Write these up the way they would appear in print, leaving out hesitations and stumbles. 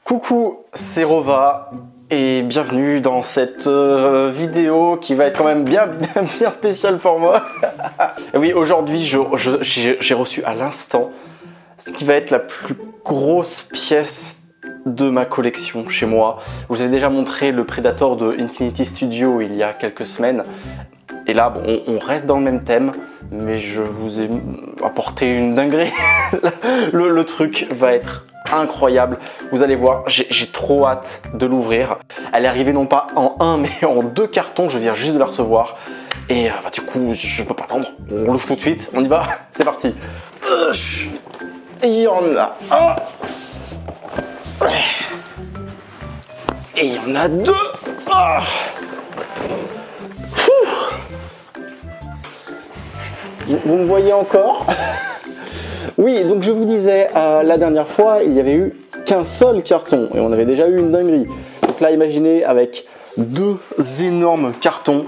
Coucou, c'est Rova et bienvenue dans cette vidéo qui va être quand même bien spéciale pour moi. Oui, aujourd'hui j'ai reçu à l'instant ce qui va être la plus grosse pièce de ma collection chez moi. Je vous ai déjà montré le Predator de Infinity Studio il y a quelques semaines. Et là, bon, on reste dans le même thème, mais je vous ai apporté une dinguerie. Le truc va être incroyable. Vous allez voir, j'ai trop hâte de l'ouvrir. Elle est arrivée non pas en un, mais en 2 cartons. Je viens juste de la recevoir. Et du coup, je peux pas attendre. On l'ouvre tout de suite. On y va. C'est parti. Et il y en a un. Et il y en a 2. Vous me voyez encore? Oui, donc je vous disais, la dernière fois, il n'y avait eu qu'un seul carton et on avait déjà eu une dinguerie. Donc là, imaginez avec 2 énormes cartons.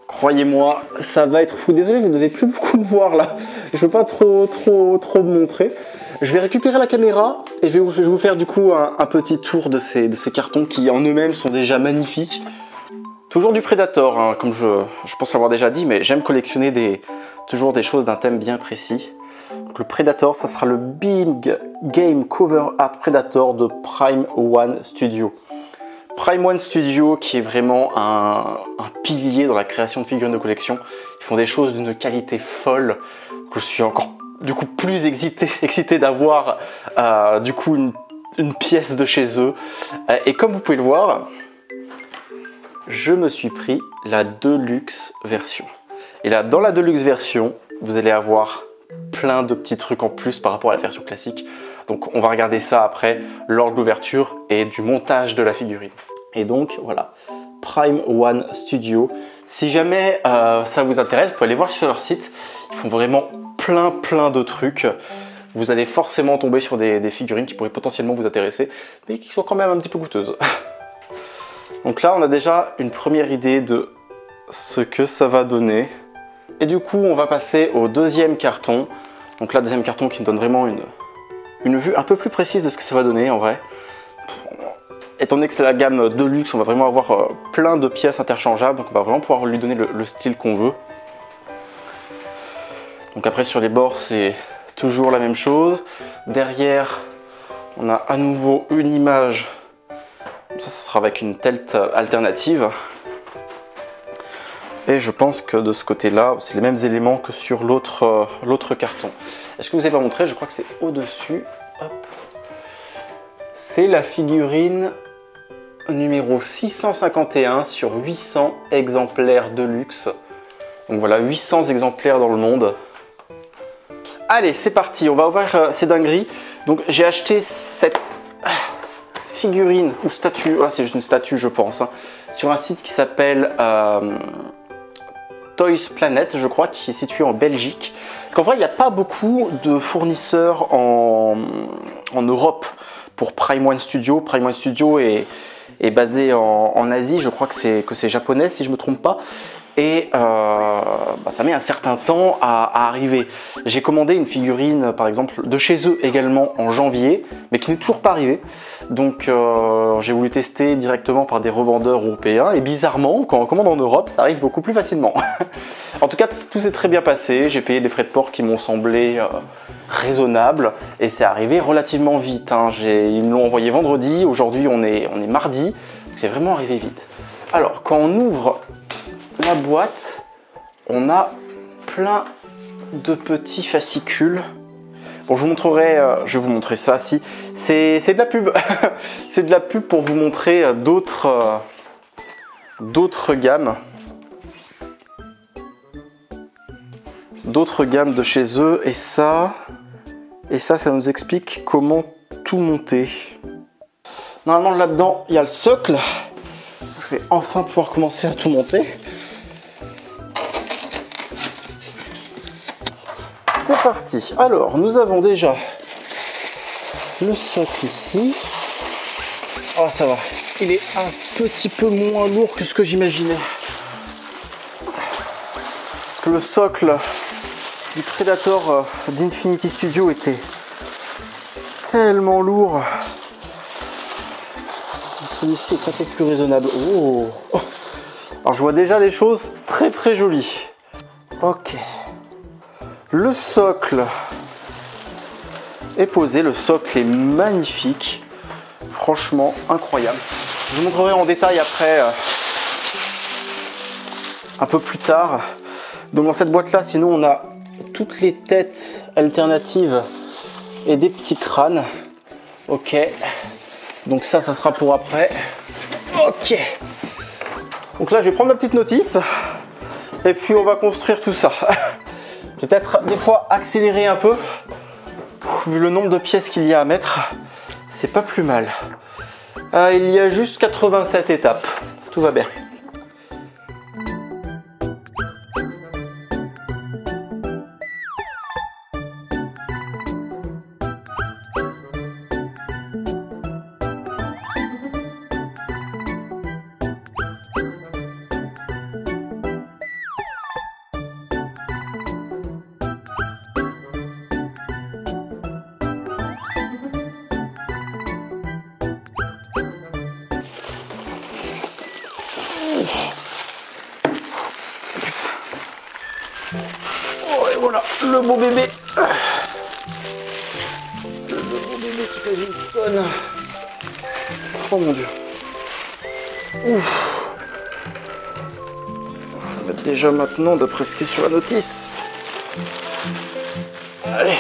Croyez-moi, ça va être fou. Désolé, vous ne devez plus beaucoup me voir là. Je ne veux pas trop me montrer. Je vais récupérer la caméra et je vais vous faire du coup un petit tour de ces cartons qui en eux-mêmes sont déjà magnifiques. Toujours du Predator, hein, comme je pense l'avoir déjà dit, mais j'aime collectionner toujours des choses d'un thème bien précis. Donc le Predator, ça sera le Big Game Cover Art Predator de Prime One Studio. Prime One Studio qui est vraiment un pilier dans la création de figurines de collection. Ils font des choses d'une qualité folle. Je suis encore du coup plus excité d'avoir du coup une pièce de chez eux. Et comme vous pouvez le voir, je me suis pris la Deluxe version. Et là, dans la Deluxe version, vous allez avoir plein de petits trucs en plus par rapport à la version classique. Donc on va regarder ça après lors de l'ouverture et du montage de la figurine. Et donc voilà, Prime One Studio. Si jamais ça vous intéresse, vous pouvez aller voir sur leur site. Ils font vraiment plein de trucs. Vous allez forcément tomber sur des figurines qui pourraient potentiellement vous intéresser, mais qui sont quand même un petit peu coûteuses. Donc là, on a déjà une première idée de ce que ça va donner. Et du coup, on va passer au deuxième carton. Donc là, deuxième carton qui nous donne vraiment une vue un peu plus précise de ce que ça va donner en vrai. Étant donné que c'est la gamme Deluxe, on va vraiment avoir plein de pièces interchangeables. Donc on va vraiment pouvoir lui donner le style qu'on veut. Donc après, sur les bords, c'est toujours la même chose. Derrière, on a à nouveau une image. Ça sera avec une tête alternative. Et je pense que de ce côté-là, c'est les mêmes éléments que sur l'autre carton. Est-ce que vous avez pas montré? Je crois que c'est au-dessus. C'est la figurine numéro 651 sur 800 exemplaires de luxe. Donc voilà, 800 exemplaires dans le monde. Allez, c'est parti, on va ouvrir ces dingueries. Donc j'ai acheté cette figurine ou statue, là c'est juste une statue je pense, hein, sur un site qui s'appelle Toys Planet, je crois, qui est situé en Belgique. En vrai, il n'y a pas beaucoup de fournisseurs en Europe pour Prime One Studio. Prime One Studio est basé en Asie, je crois que c'est japonais si je ne me trompe pas. Et ça met un certain temps à arriver. J'ai commandé une figurine par exemple de chez eux également en janvier, mais qui n'est toujours pas arrivée. Donc j'ai voulu tester directement par des revendeurs européens et bizarrement, quand on commande en Europe, ça arrive beaucoup plus facilement. En tout cas, tout s'est très bien passé. J'ai payé des frais de port qui m'ont semblé raisonnables et c'est arrivé relativement vite, hein. Ils me l'ont envoyé vendredi, aujourd'hui on est mardi, c'est vraiment arrivé vite. Alors quand on ouvre la boîte, on a plein de petits fascicules. Bon, je vais vous montrer ça. Si c'est de la pub, c'est de la pub pour vous montrer d'autres gammes, de chez eux. Et ça nous explique comment tout monter. Normalement, là-dedans, il y a le socle. Je vais enfin pouvoir commencer à tout monter. C'est parti. Alors, nous avons déjà le socle ici. Oh, ça va. Il est un petit peu moins lourd que ce que j'imaginais. Parce que le socle du Predator d'Infinity Studio était tellement lourd. Celui-ci est un peu plus raisonnable. Oh. Alors je vois déjà des choses très très jolies. Ok. Le socle est posé. Le socle est magnifique. Franchement incroyable. Je vous montrerai en détail après, un peu plus tard. Donc dans cette boîte là, sinon on a toutes les têtes alternatives et des petits crânes. Ok. Donc ça sera pour après. Ok. Donc là je vais prendre ma petite notice. Et puis on va construire tout ça. Je vais peut-être des fois accélérer un peu. Vu le nombre de pièces qu'il y a à mettre. C'est pas plus mal. Il y a juste 87 étapes. Tout va bien. Oh et voilà, le beau bébé. Le beau bébé qui fait une tonne. Oh mon dieu. Ouf. On va mettre déjà maintenant d'après ce qui est sur la notice. Allez.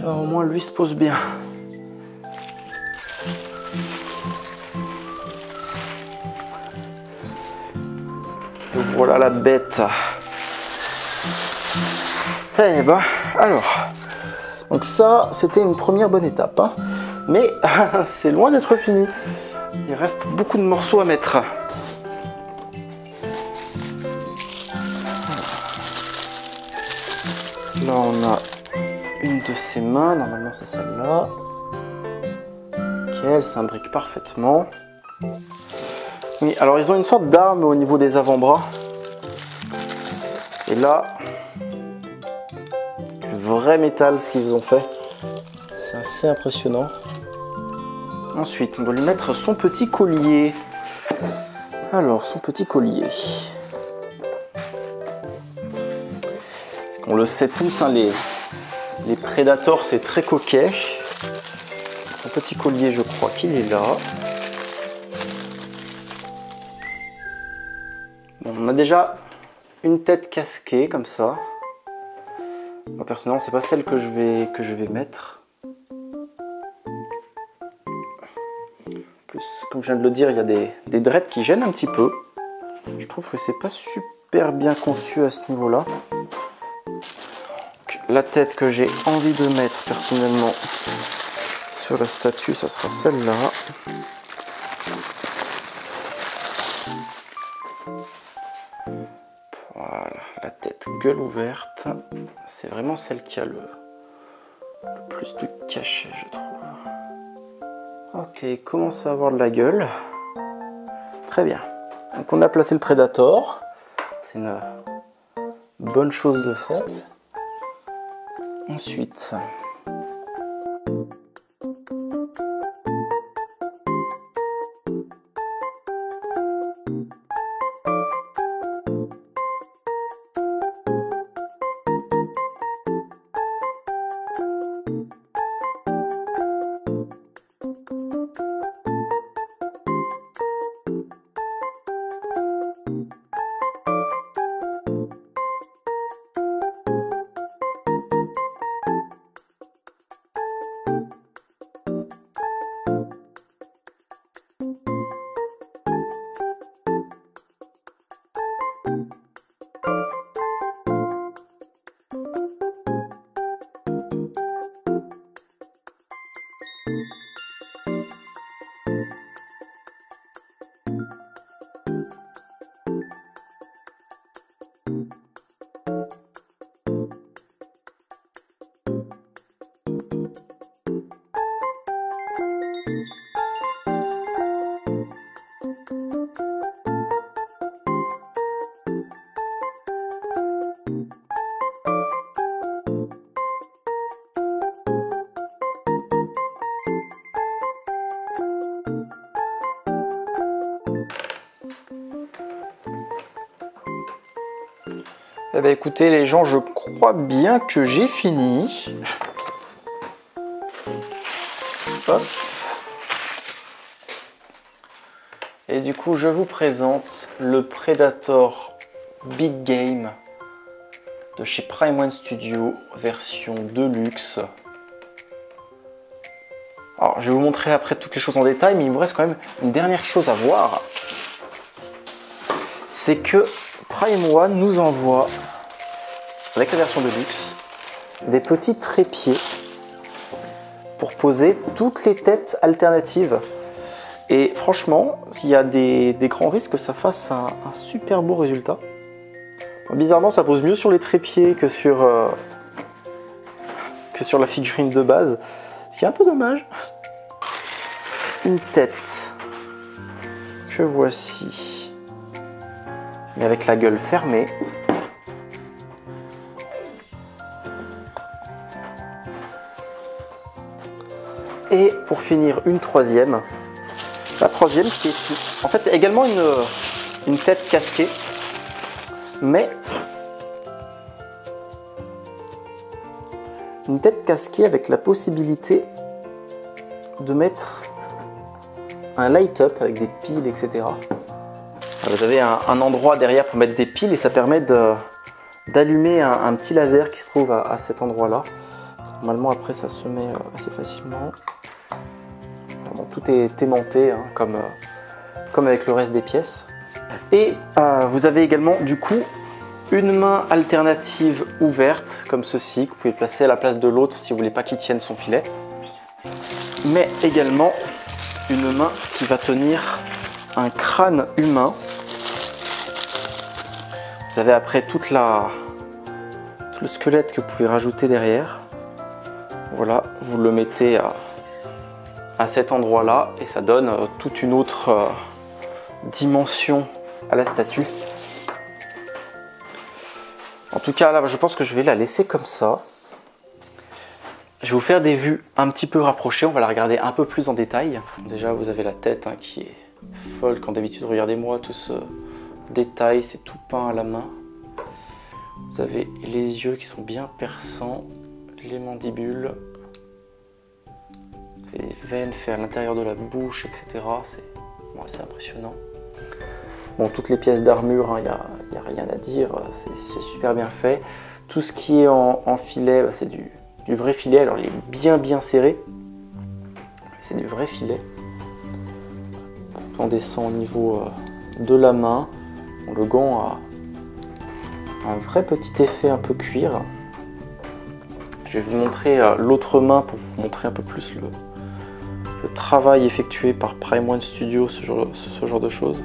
Alors, au moins lui se pose bien. Voilà la bête. Eh ben, alors. Donc ça, c'était une première bonne étape. Hein. Mais c'est loin d'être fini. Il reste beaucoup de morceaux à mettre. Là, on a une de ses mains. Normalement, c'est celle-là. Ok, elle s'imbrique parfaitement. Oui, alors ils ont une sorte d'arme au niveau des avant-bras. Et là, c'est du vrai métal ce qu'ils ont fait. C'est assez impressionnant. Ensuite, on doit lui mettre son petit collier. Alors, son petit collier. On le sait tous, hein, les Predators, c'est très coquet. Son petit collier, je crois qu'il est là. Bon, on a déjà une tête casquée, comme ça. Moi, personnellement, c'est pas celle que je vais mettre. Plus, comme je viens de le dire, il y a des dreads qui gênent un petit peu. Je trouve que c'est pas super bien conçu à ce niveau-là. La tête que j'ai envie de mettre personnellement sur la statue, ça sera celle-là. Voilà, la tête gueule ouverte. C'est vraiment celle qui a le plus de cachet, je trouve. Ok, il commence à avoir de la gueule. Très bien. Donc on a placé le Predator. C'est une bonne chose de faite. Ensuite, Eh bien écoutez les gens, je crois bien que j'ai fini. Hop. Et du coup je vous présente le Predator Big Game de chez Prime One Studio, version Deluxe. Alors je vais vous montrer après toutes les choses en détail, mais il me reste quand même une dernière chose à voir. C'est que Prime One nous envoie, avec la version Deluxe, des petits trépieds pour poser toutes les têtes alternatives. Et franchement, il y a des grands risques que ça fasse un super beau résultat. Bizarrement, ça pose mieux sur les trépieds que sur la figurine de base, ce qui est un peu dommage. Une tête que voici, mais avec la gueule fermée. Et pour finir, une troisième. La troisième qui est en fait également une tête casquée, mais une tête casquée avec la possibilité de mettre un light-up avec des piles, etc. Vous avez un endroit derrière pour mettre des piles et ça permet d'allumer un petit laser qui se trouve à cet endroit-là. Normalement après ça se met assez facilement. Bon, tout est aimanté hein, comme avec le reste des pièces. Et vous avez également du coup une main alternative ouverte comme ceci, que vous pouvez placer à la place de l'autre si vous voulez pas qu'il tienne son filet. Mais également une main qui va tenir un crâne humain. Vous avez après tout le squelette que vous pouvez rajouter derrière. Voilà, vous le mettez à cet endroit-là et ça donne toute une autre dimension à la statue. En tout cas, là, je pense que je vais la laisser comme ça. Je vais vous faire des vues un petit peu rapprochées. On va la regarder un peu plus en détail. Déjà, vous avez la tête hein, qui est folle. Quand d'habitude, regardez-moi tout ce détail. C'est tout peint à la main. Vous avez les yeux qui sont bien perçants. Les mandibules. Vous avez les veines faites à l'intérieur de la bouche, etc. C'est bon, assez impressionnant. Bon, toutes les pièces d'armure, il n'y a rien à dire, c'est super bien fait. Tout ce qui est en filet, c'est du vrai filet. Alors il est bien serré, c'est du vrai filet. On descend au niveau de la main. Bon, le gant a un vrai petit effet un peu cuir. Je vais vous montrer l'autre main pour vous montrer un peu plus le travail effectué par Prime One Studio, ce genre de choses.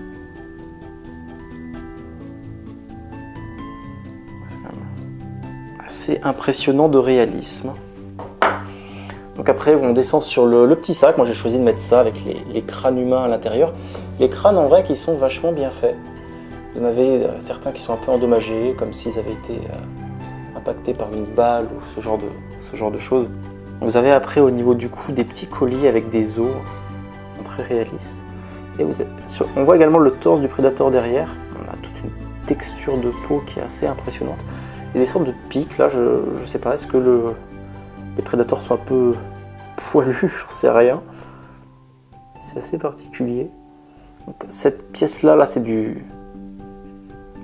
Assez impressionnant de réalisme. Donc après on descend sur le petit sac. Moi j'ai choisi de mettre ça avec les crânes humains à l'intérieur. Les crânes en vrai qui sont vachement bien faits. Vous en avez certains qui sont un peu endommagés, comme s'ils avaient été impactés par une balle ou ce genre de choses. Vous avez après au niveau du cou des petits colliers avec des os très réalistes. Et on voit également le torse du prédateur derrière. On a toute une texture de peau qui est assez impressionnante. Il y a des sortes de pics là, je sais pas, est-ce que les prédateurs sont un peu poilus, j'en sais rien. C'est assez particulier. Donc, cette pièce là c'est du...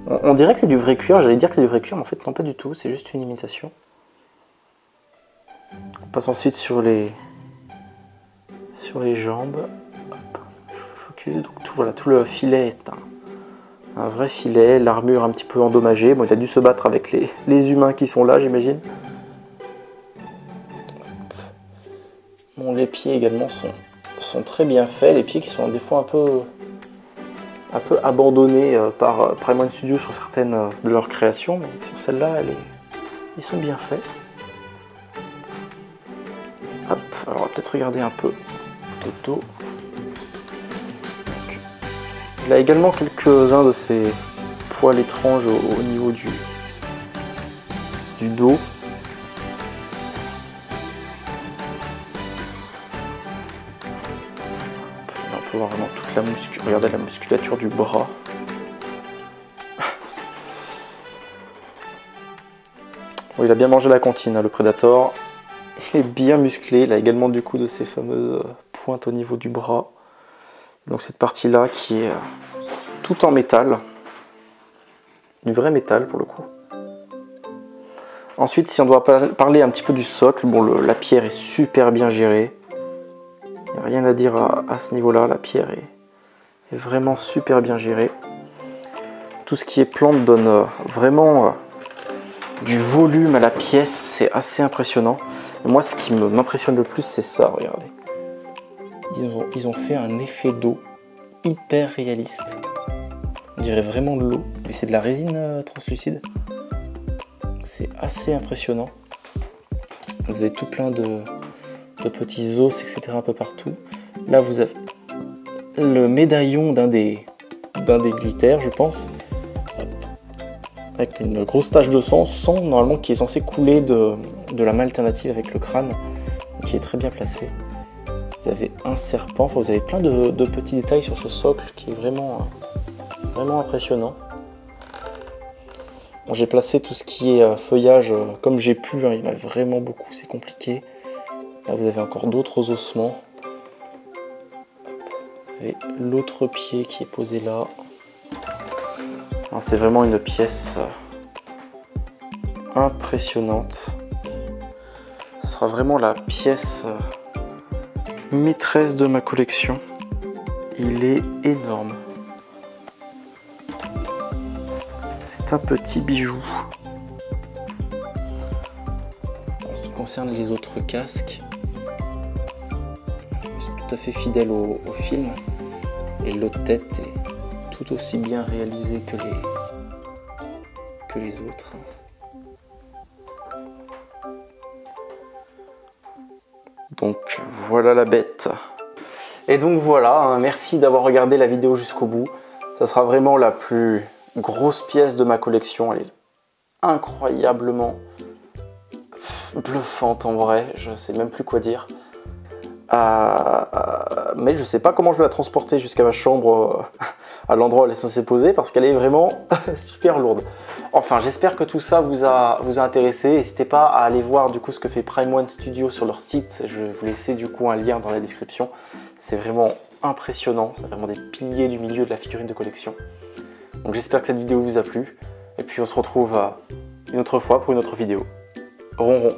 On dirait que c'est du vrai cuir, j'allais dire que c'est du vrai cuir, mais en fait non pas du tout, c'est juste une imitation. On passe ensuite sur les jambes. Hop, focus. Donc tout le filet est un vrai filet, l'armure un petit peu endommagée. Bon, il a dû se battre avec les humains qui sont là, j'imagine. Bon, les pieds également sont très bien faits. Les pieds qui sont des fois un peu abandonnés par Prime One Studio sur certaines de leurs créations, mais sur celle-là, ils sont bien faits. Hop, alors on va peut-être regarder un peu Toto. Il a également quelques-uns de ces poils étranges au niveau du dos. Là, on peut voir vraiment toute la musculature. Regardez la musculature du bras. Bon, il a bien mangé la cantine, hein, le Predator. Il est bien musclé, il a également du coup de ces fameuses pointes au niveau du bras. Donc cette partie-là qui est tout en métal. Du vrai métal pour le coup. Ensuite, si on doit parler un petit peu du socle, bon, la pierre est super bien gérée. Il n'y a rien à dire à ce niveau-là, la pierre est vraiment super bien gérée. Tout ce qui est plante donne vraiment du volume à la pièce, c'est assez impressionnant. Et moi, ce qui m'impressionne le plus, c'est ça, regardez. Ils ont fait un effet d'eau hyper réaliste. On dirait vraiment de l'eau, mais c'est de la résine translucide. C'est assez impressionnant. Vous avez tout plein de petits os, etc. un peu partout. Là, vous avez le médaillon d'un des militaires, je pense, avec une grosse tache de sang normalement qui est censé couler de la main alternative avec le crâne, qui est très bien placé. Vous avez un serpent, enfin, vous avez plein de petits détails sur ce socle qui est vraiment impressionnant. Bon, j'ai placé tout ce qui est feuillage comme j'ai pu, hein, il y en a vraiment beaucoup, c'est compliqué. Là vous avez encore d'autres ossements. Vous avez l'autre pied qui est posé là. C'est vraiment une pièce impressionnante. Ce sera vraiment la pièce maîtresse de ma collection. Il est énorme. C'est un petit bijou. En ce qui concerne les autres casques, ils sont tout à fait fidèles au film. Et l'autre tête est tout aussi bien réalisée que les autres. Donc voilà la bête. Et donc voilà, hein, merci d'avoir regardé la vidéo jusqu'au bout. Ça sera vraiment la plus grosse pièce de ma collection. Elle est incroyablement bluffante en vrai, je sais même plus quoi dire. Mais je sais pas comment je vais la transporter jusqu'à ma chambre, à l'endroit où elle est censée poser, parce qu'elle est vraiment super lourde. Enfin, j'espère que tout ça vous a intéressé. N'hésitez pas à aller voir du coup ce que fait Prime One Studio sur leur site. Je vais vous laisser du coup un lien dans la description. C'est vraiment impressionnant, c'est vraiment des piliers du milieu de la figurine de collection. Donc j'espère que cette vidéo vous a plu. Et puis on se retrouve une autre fois pour une autre vidéo. Ronron.